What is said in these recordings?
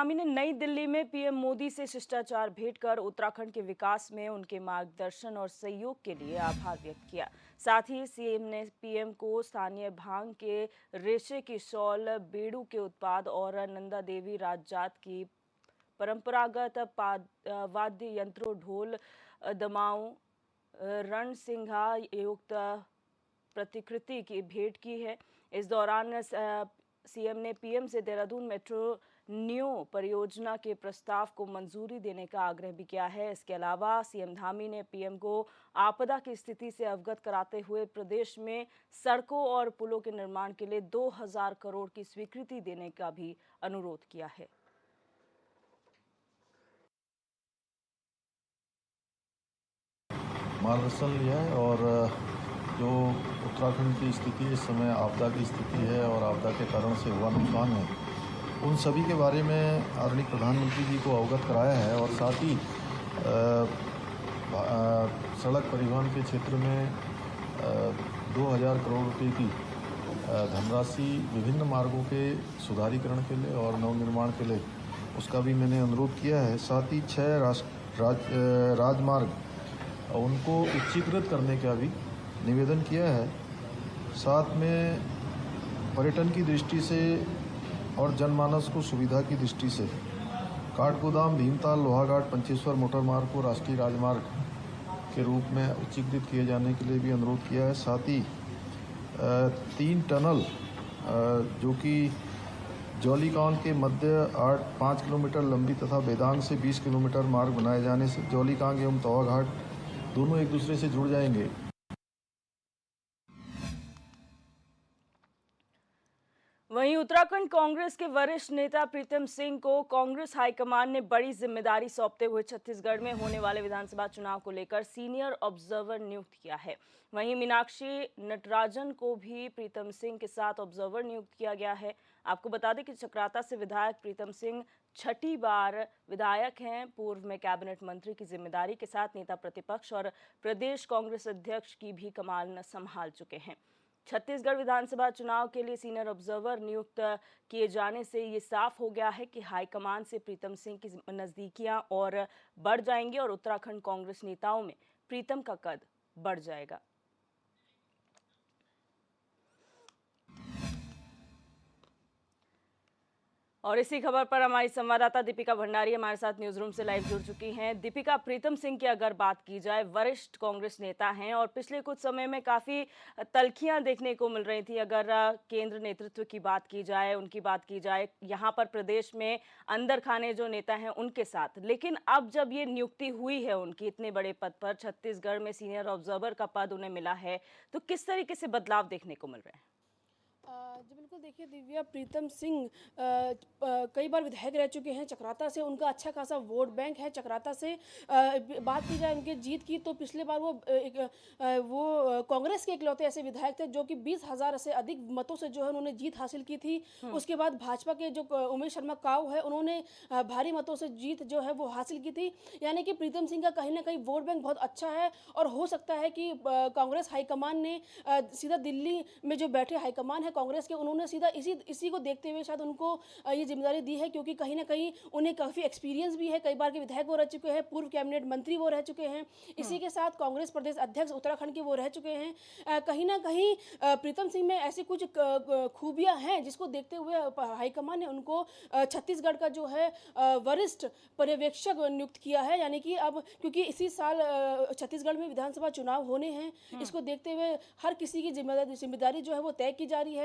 धामी ने नई दिल्ली में पीएम मोदी से शिष्टाचार भेंट कर उत्तराखंड के विकास में उनके मार्गदर्शन और सहयोग के लिए आभार व्यक्त किया। साथ ही सीएम ने पीएम को स्थानीय भांग के रेशे की शॉल, बेड़ू के उत्पाद और नंदा देवी राजजात की परंपरागत वाद्य यंत्रों, ढोल, दमाऊं, रणसिंघा युक्त प्रतिकृति की भेंट की है। इस दौरान सीएम ने पीएम से देहरादून मेट्रो न्यू परियोजना के प्रस्ताव को मंजूरी देने का आग्रह भी किया है। इसके अलावा सीएम धामी ने पीएम को आपदा की स्थिति से अवगत कराते हुए प्रदेश में सड़कों और पुलों के निर्माण के लिए 2000 करोड़ की स्वीकृति देने का भी अनुरोध किया है। मार्गदर्शन लिया है और जो उत्तराखंड की स्थिति इस समय आपदा की स्थिति है और आपदा के कारण से हुआ नुकसान है, उन सभी के बारे में आदरणीय प्रधानमंत्री जी को अवगत कराया है। और साथ ही सड़क परिवहन के क्षेत्र में 2000 करोड़ रुपए की धनराशि विभिन्न मार्गों के सुधारीकरण के लिए और नवनिर्माण के लिए उसका भी मैंने अनुरोध किया है। साथ ही 6 राजमार्ग उनको उच्चीकृत करने का भी निवेदन किया है। साथ में पर्यटन की दृष्टि से और जनमानस को सुविधा की दृष्टि से काठगोदाम, भीमताल, लोहाघाट, पंचेश्वर मोटर मार्ग को राष्ट्रीय राजमार्ग के रूप में उच्चीकृत किए जाने के लिए भी अनुरोध किया है। साथ ही 3 टनल जो कि जौलीकांग के मध्य 5 किलोमीटर लंबी तथा बेदांग से 20 किलोमीटर मार्ग बनाए जाने से जौलीकांग एवं तवा घाट दोनों एक दूसरे से जुड़ जाएंगे। वहीं उत्तराखंड कांग्रेस के वरिष्ठ नेता प्रीतम सिंह को कांग्रेस हाईकमान ने बड़ी जिम्मेदारी सौंपते हुए छत्तीसगढ़ में होने वाले विधानसभा चुनाव को लेकर सीनियर ऑब्जर्वर नियुक्त किया है। वहीं मीनाक्षी नटराजन को भी प्रीतम सिंह के साथ ऑब्जर्वर नियुक्त किया गया है। आपको बता दें कि चक्राता से विधायक प्रीतम सिंह 6ठी बार विधायक हैं। पूर्व में कैबिनेट मंत्री की जिम्मेदारी के साथ नेता प्रतिपक्ष और प्रदेश कांग्रेस अध्यक्ष की भी कमान संभाल चुके हैं। छत्तीसगढ़ विधानसभा चुनाव के लिए सीनियर ऑब्जर्वर नियुक्त किए जाने से ये साफ हो गया है कि हाईकमान से प्रीतम सिंह की नज़दीकियां और बढ़ जाएंगी और उत्तराखंड कांग्रेस नेताओं में प्रीतम का कद बढ़ जाएगा। और इसी खबर पर हमारी संवाददाता दीपिका भंडारी हमारे साथ न्यूज रूम से लाइव जुड़ चुकी हैं। दीपिका, प्रीतम सिंह की अगर बात की जाए, वरिष्ठ कांग्रेस नेता हैं और पिछले कुछ समय में काफी तल्खियां देखने को मिल रही थी। अगर केंद्र नेतृत्व की बात की जाए, उनकी बात की जाए, यहाँ पर प्रदेश में अंदर खाने जो नेता हैं उनके साथ, लेकिन अब जब ये नियुक्ति हुई है उनकी इतने बड़े पद पर, छत्तीसगढ़ में सीनियर ऑब्जर्वर का पद उन्हें मिला है, तो किस तरीके से बदलाव देखने को मिल रहे हैं? जी बिल्कुल, देखिए दिव्या, प्रीतम सिंह कई बार विधायक रह चुके हैं। चक्राता से उनका अच्छा खासा वोट बैंक है। चक्राता से बात की जाए उनके जीत की, तो पिछले बार वो कांग्रेस के इकलौते ऐसे विधायक थे जो कि 20,000 से अधिक मतों से जो है उन्होंने जीत हासिल की थी। उसके बाद भाजपा के जो उमेश शर्मा काऊ है, उन्होंने भारी मतों से जीत जो है वो हासिल की थी। यानी कि प्रीतम सिंह का कहीं ना कहीं वोट बैंक बहुत अच्छा है और हो सकता है कि कांग्रेस हाईकमान ने सीधा दिल्ली में जो बैठे हाईकमान है कांग्रेस के, उन्होंने सीधा इसी को देखते हुए शायद उनको ये जिम्मेदारी दी है, क्योंकि कहीं ना कहीं उन्हें काफ़ी एक्सपीरियंस भी है। कई बार के विधायक वो रह चुके हैं, पूर्व कैबिनेट मंत्री वो रह चुके हैं, इसी के साथ कांग्रेस प्रदेश अध्यक्ष उत्तराखंड के वो रह चुके हैं। कहीं ना कहीं प्रीतम सिंह में ऐसी कुछ खूबियां हैं जिसको देखते हुए हाईकमान ने उनको छत्तीसगढ़ का जो है वरिष्ठ पर्यवेक्षक नियुक्त किया है। यानी कि अब क्योंकि इसी साल छत्तीसगढ़ में विधानसभा चुनाव होने हैं, इसको देखते हुए हर किसी की जिम्मेदारी जो है वो तय की जा रही है।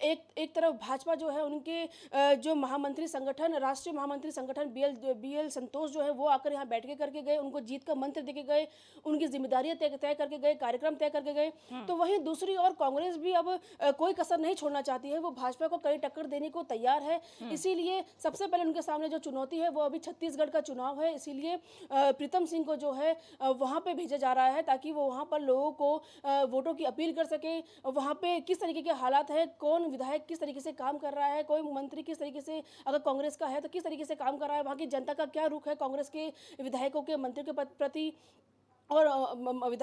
एक तरफ भाजपा जो है उनके जो महामंत्री संगठन, राष्ट्रीय महामंत्री संगठन बीएल संतोष जो है वो आकर यहाँ बैठ के करके गए, उनको जीत का मंत्र देके गए, उनकी जिम्मेदारियां तय करके गए, कार्यक्रम तय करके गए। तो वहीं दूसरी ओर कांग्रेस भी अब कोई कसर नहीं छोड़ना चाहती है, वो भाजपा को कड़ी टक्कर देने को तैयार है। इसीलिए सबसे पहले उनके सामने जो चुनौती है वो अभी छत्तीसगढ़ का चुनाव है। इसीलिए प्रीतम सिंह को जो है वहां पे भेजा जा रहा है ताकि वो वहां पर लोगों को वोटों की अपील कर सके। वहां पे किस तरीके के हालात है, कौन विधायक किस तरीके से काम कर रहा है, कोई मंत्री किस तरीके से अगर कांग्रेस का है तो किस तरीके से काम कर रहा है, वहां की जनता का क्या रुख है कांग्रेस के विधायकों के, मंत्री के प्रति, और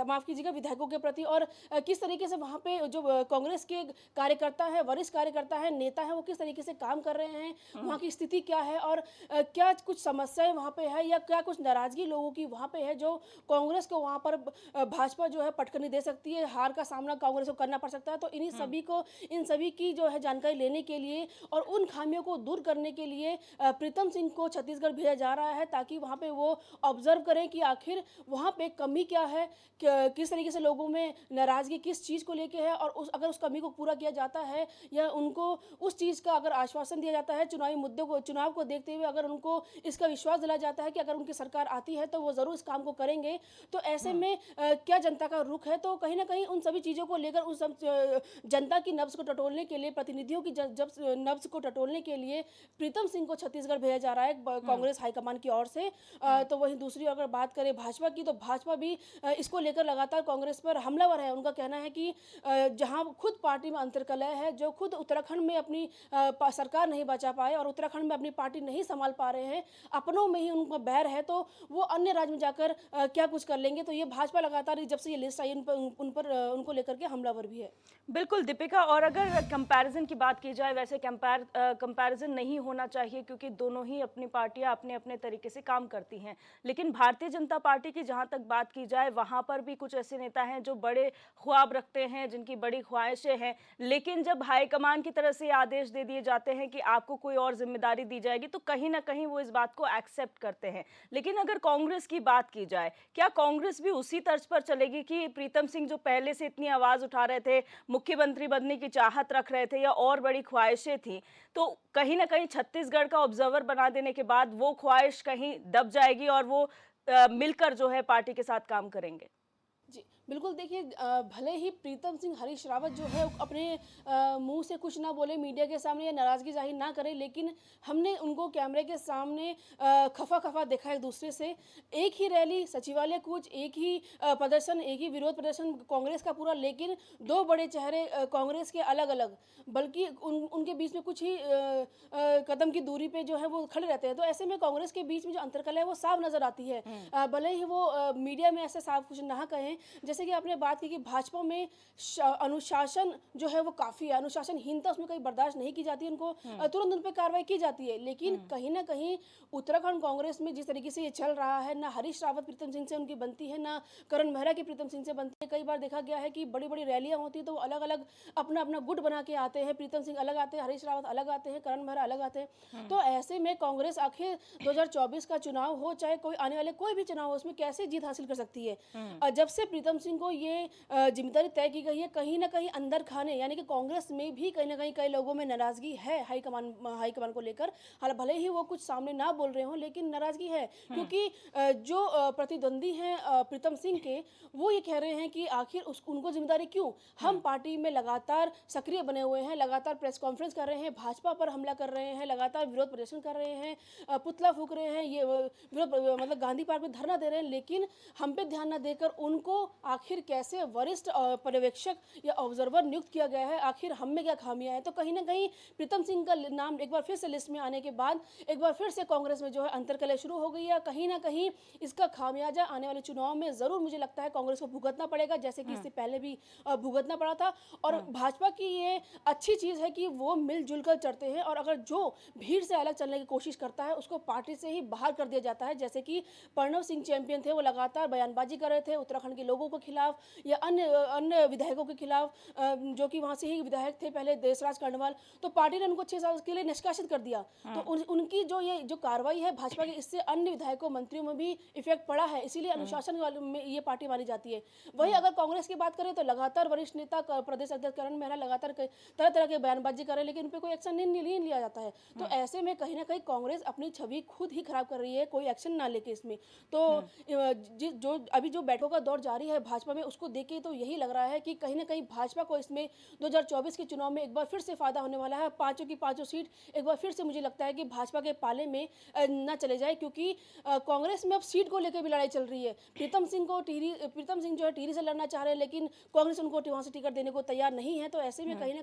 माफ़ कीजिएगा विधायकों के प्रति, और किस तरीके से वहाँ पे जो कांग्रेस के कार्यकर्ता है, वरिष्ठ कार्यकर्ता है, नेता है, वो किस तरीके से काम कर रहे हैं, वहाँ की स्थिति क्या है, और क्या कुछ समस्याएं वहाँ पे है या क्या कुछ नाराज़गी लोगों की वहाँ पे है जो कांग्रेस को वहाँ पर भाजपा जो है पटकनी दे सकती है, हार का सामना कांग्रेस को करना पड़ सकता है। तो इन सभी की जो है जानकारी लेने के लिए और उन खामियों को दूर करने के लिए प्रीतम सिंह को छत्तीसगढ़ भेजा जा रहा है, ताकि वहाँ पे वो ऑब्जर्व करें कि आखिर वहाँ पे कमी क्या है, किस तरीके से लोगों में नाराज़गी किस चीज़ को लेके है, और अगर उस कमी को पूरा किया जाता है या उनको उस चीज़ का अगर आश्वासन दिया जाता है चुनावी मुद्दों को, चुनाव को देखते हुए अगर उनको इसका विश्वास दिलाया जाता है कि अगर उनकी सरकार आती है तो वो ज़रूर इस काम को करेंगे, तो ऐसे में क्या जनता का रुख है। तो कहीं ना कहीं उन सभी चीज़ों को लेकर उस जनता की नब्ज़ को टटोलने के लिए, प्रतिनिधियों की नब्ज़ को टटोलने के लिए प्रीतम सिंह को छत्तीसगढ़ भेजा जा रहा है कांग्रेस हाईकमान की ओर से। तो वहीं दूसरी अगर बात करें भाजपा की, तो भाजपा भी इसको लेकर लगातार कांग्रेस पर हमलावर है। उनका कहना है कि जहां खुद पार्टी में अंतर्कलह है, जो खुद उत्तराखंड में अपनी सरकार नहीं बचा पाए और उत्तराखंड में अपनी पार्टी नहीं संभाल पा रहे हैं, अपनों में ही उनका बैर है, तो वो अन्य राज्य में जाकर क्या कुछ कर लेंगे। तो ये भाजपा लगातार जब से ये लिस्ट आई उनको लेकर के हमलावर भी है। बिल्कुल दीपिका, और अगर कंपैरिजन की बात की जाए, वैसे कंपैरिजन नहीं होना चाहिए क्योंकि दोनों ही अपनी पार्टियां अपने अपने तरीके से काम करती हैं, लेकिन भारतीय जनता पार्टी की जहां तक बात की जाए वहां पर भी कुछ ऐसे नेता हैं जो बड़े ख्वाब रखते हैं, जिनकी बड़ी ख्वाहिशें हैं, लेकिन जब हाईकमान की तरफ से आदेश दे दिए जाते हैं कि आपको कोई और जिम्मेदारी दी जाएगी तो कहीं ना कहीं वो इस बात को एक्सेप्ट करते हैं। लेकिन अगर कांग्रेस की बात की जाए, क्या कांग्रेस भी उसी तर्ज पर चलेगी कि प्रीतम सिंह जो पहले से इतनी आवाज उठा रहे थे, मुख्यमंत्री बनने की चाहत रख रहे थे या और बड़ी ख्वाहिशें थी, तो कहीं ना कहीं छत्तीसगढ़ का ऑब्जर्वर बना देने के बाद वो ख्वाहिश कहीं दब जाएगी और वो मिलकर जो है पार्टी के साथ काम करेंगे? जी, बिल्कुल देखिए, भले ही प्रीतम सिंह हरीश रावत जो है अपने मुंह से कुछ ना बोले मीडिया के सामने या नाराज़गी जाहिर ना करे, लेकिन हमने उनको कैमरे के सामने खफा खफा देखा एक दूसरे से। एक ही रैली, सचिवालय कूच, एक ही प्रदर्शन, एक ही विरोध प्रदर्शन कांग्रेस का पूरा, लेकिन दो बड़े चेहरे कांग्रेस के अलग अलग, बल्कि उनके बीच में कुछ ही कदम की दूरी पे जो है वो खड़े रहते हैं। तो ऐसे में कांग्रेस के बीच में जो अंतरकलह है वो साफ नजर आती है, भले ही वो मीडिया में ऐसे साफ कुछ ना कहें। जैसे कि आपने बात की कि भाजपा में अनुशासन जो है वो काफ़ी है, अनुशासनहीनता उसमें कहीं बर्दाश्त नहीं की जाती, उनको तुरंत उन पर कार्रवाई की जाती है। लेकिन कहीं ना कहीं उत्तराखंड कांग्रेस में जिस तरीके से ये चल रहा है, ना हरीश रावत प्रीतम सिंह से उनकी बनती है, ना करण मेहरा की प्रीतम सिंह से बनती है। कई बार देखा गया है कि बड़ी बड़ी रैलियां होती है तो वो अलग अलग अपना अपना गुट बना के आते हैं, प्रीतम सिंह अलग आते हैं, हरीश रावत अलग आते हैं, करण मेहरा अलग आते हैं। तो ऐसे में कांग्रेस आखिर 2024 का चुनाव हो, चाहे कोई आने वाले कोई भी चुनाव हो, उसमें कैसे जीत हासिल कर सकती है। जब से प्रीतम सिंह को ये जिम्मेदारी तय की गई है, कहीं ना कहीं अंदर खाने यानी कि कांग्रेस में भी कहीं ना कहीं कई लोगों में नाराजगी है हाईकमान को लेकर। हालांकि भले ही वो कुछ सामने ना बोल रहे हो, लेकिन नाराजगी है, क्योंकि जो प्रतिद्वंदी हैं प्रीतम सिंह के, वो ये कह रहे हैं कि आखिर उनको जिम्मेदारी क्यों। हम पार्टी में लगातार सक्रिय बने हुए हैं, लगातार प्रेस कॉन्फ्रेंस कर रहे हैं, भाजपा पर हमला कर रहे हैं, लगातार विरोध प्रदर्शन कर रहे हैं, पुतला फूक रहे हैं, ये विरोध मतलब गांधी पार्क में धरना दे रहे हैं, लेकिन हम पे ध्यान न देकर उनको आखिर कैसे वरिष्ठ पर्यवेक्षक या ऑब्जर्वर नियुक्त किया गया है, आखिर हम में क्या खामियां हैं। तो कहीं ना कहीं प्रीतम सिंह का नाम एक बार फिर से लिस्ट में आने के बाद एक बार फिर से कांग्रेस में जो है अंतर्कलह शुरू हो गई है। कहीं ना कहीं इसका खामियाजा आने वाले चुनाव में जरूर मुझे लगता है कांग्रेस को भुगतना पड़ेगा, जैसे कि इससे पहले भी भुगतना पड़ा था। और भाजपा की ये अच्छी चीज़ है कि वो मिलजुल कर चढ़ते हैं, और अगर जो भीड़ से अलग चलने की कोशिश करता है उसको पार्टी से ही बाहर कर दिया जाता है। जैसे कि प्रणव सिंह चैंपियन थे, वो लगातार बयानबाजी कर रहे थे उत्तराखंड के लोगों के खिलाफ या अन्य विधायकों के खिलाफ, जो कि वहाँ से ही विधायक थे पहले देशराज कर्णवाल, तो पार्टी ने उनको 6 साल के लिए निष्कासित कर दिया। तो उनकी जो कार्रवाई है भाजपा की, इससे अन्य विधायकों मंत्रियों में भी इफेक्ट पड़ा है, इसीलिए अनुशासन में ये पार्टी मानी जाती है। वही अगर कांग्रेस की बात करें तो लगातार वरिष्ठ नेता प्रदेश अध्यक्ष करण मेहरा लगातार तरह तरह के बयानबाजी कर रहे हैं, लेकिन उन पर कोई एक्शन नहीं लिया जाता है। तो ऐसे में कहीं ना कहीं कांग्रेस अपनी छवि खुद ही खराब कर रही है, कोई एक्शन ना लेके इसमें। तो जो अभी जो बैठकों का दौर जारी है भाजपा में, उसको देख के तो यही लग रहा है कि कहीं ना कहीं भाजपा को इसमें 2024 के चुनाव में एक बार फिर से फायदा होने वाला है। पांचों की पांचों सीट एक बार फिर से मुझे लगता है कि भाजपा के पाले में न चले जाए, क्योंकि कांग्रेस में अब सीट को लेकर भी लड़ाई चल रही है। प्रीतम सिंह जो है टिहरी से लड़ना चाह रहे हैं, लेकिन कांग्रेस उनको वहां से टिकट देने को तैयार नहीं है। तो ऐसे में कहीं ना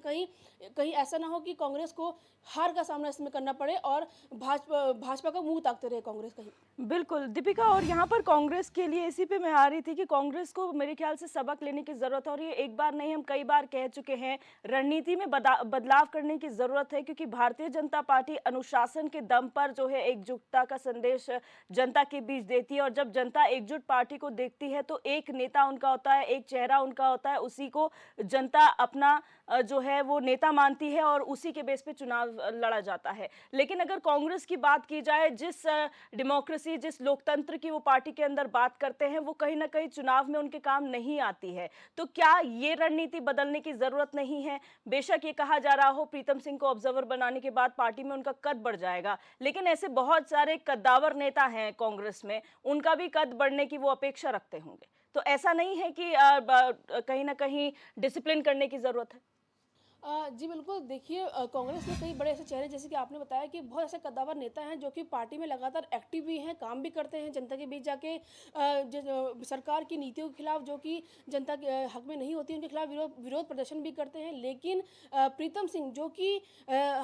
कहीं ऐसा ना हो कि कांग्रेस को हार का सामना इसमें करना पड़े और भाजपा का मुंह ताकते रहे कांग्रेस कहीं। बिल्कुल दीपिका, और यहाँ पर कांग्रेस के लिए इसी पे मैं आ रही थी कि कांग्रेस को मेरे ख्याल से सबक लेने की जरूरत है, और ये एक बार नहीं हम कई बार कह चुके हैं, रणनीति में बदलाव करने की जरूरत है, क्योंकि भारतीय जनता पार्टी अनुशासन के दम पर जो है एकजुटता का संदेश जनता के बीच देती है, और जब जनता एकजुट पार्टी को देखती है तो एक नेता उनका होता है, एक चेहरा उनका होता है, उसी को जनता अपना जो है वो नेता मानती है और उसी के बेस पे चुनाव लड़ा जाता है। लेकिन अगर कांग्रेस की बात की जाए, जिस डेमोक्रेसी, जिस लोकतंत्र की वो पार्टी के अंदर बात करते हैं, वो कहीं ना कहीं चुनाव में उनके काम नहीं आती है। तो क्या ये रणनीति बदलने की जरूरत नहीं है? बेशक ये कहा जा रहा हो प्रीतम सिंह को ऑब्जर्वर बनाने के बाद पार्टी में उनका कद बढ़ जाएगा, लेकिन ऐसे बहुत सारे कद्दावर नेता हैं कांग्रेस में, उनका भी कद बढ़ने की वो अपेक्षा रखते होंगे। तो ऐसा नहीं है कि कहीं ना कहीं डिसिप्लिन करने की जरूरत है? जी बिल्कुल, देखिए कांग्रेस में कई बड़े ऐसे चेहरे, जैसे कि आपने बताया कि बहुत ऐसे कद्दावर नेता हैं जो कि पार्टी में लगातार एक्टिव भी हैं, काम भी करते हैं जनता के बीच जाके, सरकार की नीतियों के खिलाफ जो कि जनता के हक में नहीं होती उनके खिलाफ विरोध प्रदर्शन भी करते हैं। लेकिन प्रीतम सिंह जो कि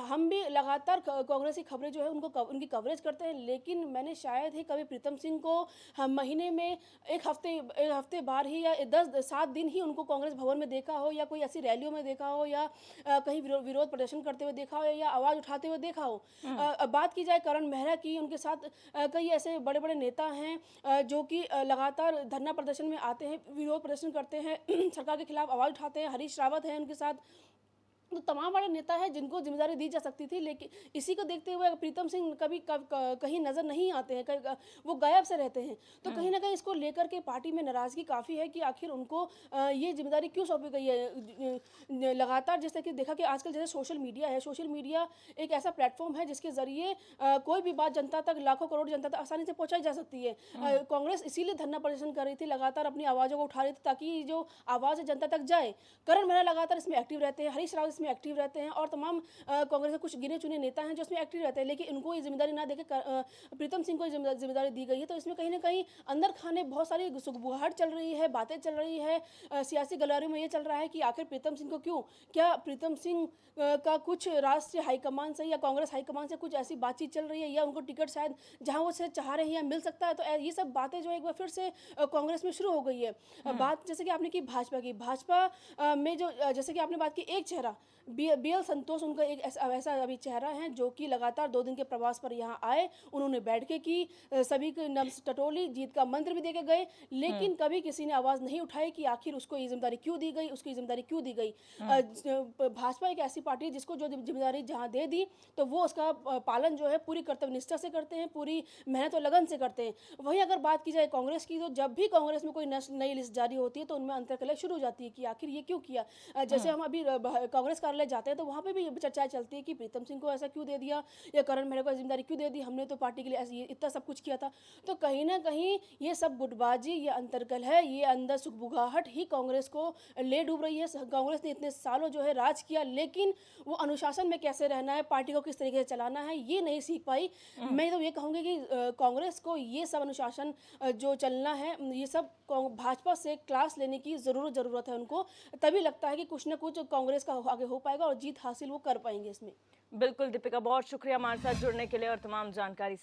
हम भी लगातार कांग्रेस की खबरें जो है उनकी कवरेज करते हैं, लेकिन मैंने शायद ही कभी प्रीतम सिंह को हम महीने में एक हफ्ते बार ही या 7 दिन ही उनको कांग्रेस भवन में देखा हो, या कोई ऐसी रैलियों में देखा हो, या कहीं विरोध प्रदर्शन करते हुए देखा हो, या आवाज उठाते हुए देखा हो। अब बात की जाए करण मेहरा की, उनके साथ कई ऐसे बड़े बड़े नेता हैं जो कि लगातार धरना प्रदर्शन में आते हैं, विरोध प्रदर्शन करते हैं, सरकार के खिलाफ आवाज उठाते हैं। हरीश रावत हैं उनके साथ। तो तमाम बड़े नेता हैं जिनको जिम्मेदारी दी जा सकती थी, लेकिन इसी को देखते हुए प्रीतम सिंह कहीं नजर नहीं आते हैं, वो गायब से रहते हैं। तो कहीं ना कहीं इसको लेकर के पार्टी में नाराजगी काफ़ी है कि आखिर उनको ये जिम्मेदारी क्यों सौंपी गई है लगातार। जैसे कि देखा कि आजकल जैसे सोशल मीडिया एक ऐसा प्लेटफॉर्म है जिसके जरिए कोई भी बात जनता तक, लाखों करोड़ जनता तक आसानी से पहुंचाई जा सकती है। कांग्रेस इसीलिए धरना प्रदर्शन कर रही थी, लगातार अपनी आवाज़ों को उठा रही थी ताकि जो आवाज़ है जनता तक जाए। करण मेहरा लगातार इसमें एक्टिव रहते हैं, हरीश रावत इसमें एक्टिव रहते हैं, और तमाम कांग्रेस के कुछ गिने चुने नेता हैं जो इसमें एक्टिव रहते हैं। लेकिन इनको ये जिम्मेदारी ना देकर प्रीतम सिंह को जिम्मेदारी दी गई है। तो इसमें कहीं ना कहीं अंदर खाने बहुत सारी सुगबुगाहट चल रही है, बातें चल रही है, सियासी गलियारों में ये चल रहा है कि आखिर प्रीतम सिंह को क्यों, क्या प्रीतम सिंह का कुछ राष्ट्रीय हाईकमान से या कांग्रेस हाईकमान से कुछ ऐसी बातचीत चल रही है, या उनको टिकट शायद जहां वो से चाह रहे हैं या मिल सकता है। तो ये सब बातें जो एक बार फिर से कांग्रेस में शुरू हो गई है। बात जैसे कि आपने की भाजपा में जो, जैसे कि आपने बात की एक चेहरा BL संतोष, उनका एक ऐसा अभी चेहरा है जो कि लगातार 2 दिन के प्रवास पर यहाँ आए, उन्होंने बैठकें की, सभी को नब्ज टटोली, जीत का मंत्र भी देके गए, लेकिन कभी किसी ने आवाज़ नहीं उठाई कि आखिर उसको ये जिम्मेदारी क्यों दी गई, उसकी जिम्मेदारी क्यों दी गई। भाजपा एक ऐसी पार्टी है जिसको जो जिम्मेदारी जहाँ दे दी तो वो उसका पालन जो है पूरी कर्तव्यनिष्ठा से करते हैं, पूरी मेहनत और लगन से करते हैं। वहीं अगर बात की जाए कांग्रेस की, तो जब भी कांग्रेस में कोई नई लिस्ट जारी होती है तो उनमें अंतर्कलह शुरू हो जाती है कि आखिर ये क्यों किया। जैसे हम अभी कांग्रेस कार्यालय जाते हैं तो वहाँ पे भी चर्चाएं चलती है कि प्रीतम सिंह को ऐसा क्यों दे दिया, या करण मेहरा को जिम्मेदारी क्यों दे दी, हमने तो पार्टी के लिए ऐसे इतना सब कुछ किया था। तो कहीं ना कहीं ये सब गुटबाजी, ये अंतर्कलह है, ये अंदर सुखबुगाहट ही कांग्रेस को ले डूब रही है। कांग्रेस ने इतने सालों जो है राज किया, लेकिन वो अनुशासन में कैसे रहना है, पार्टी को किस तरीके से चलाना है, ये नहीं सीख पाई। मैं तो ये कहूँगी कि कांग्रेस को ये सब अनुशासन जो चलना है, ये सब भाजपा से क्लास लेने की ज़रूरत है उनको। तभी लगता है कि कुछ ना कुछ कांग्रेस का आगे हो पाएगा और जीत हासिल वो कर पाएंगे इसमें। बिल्कुल दीपिका, बहुत शुक्रिया हमारे साथ जुड़ने के लिए और तमाम जानकारी।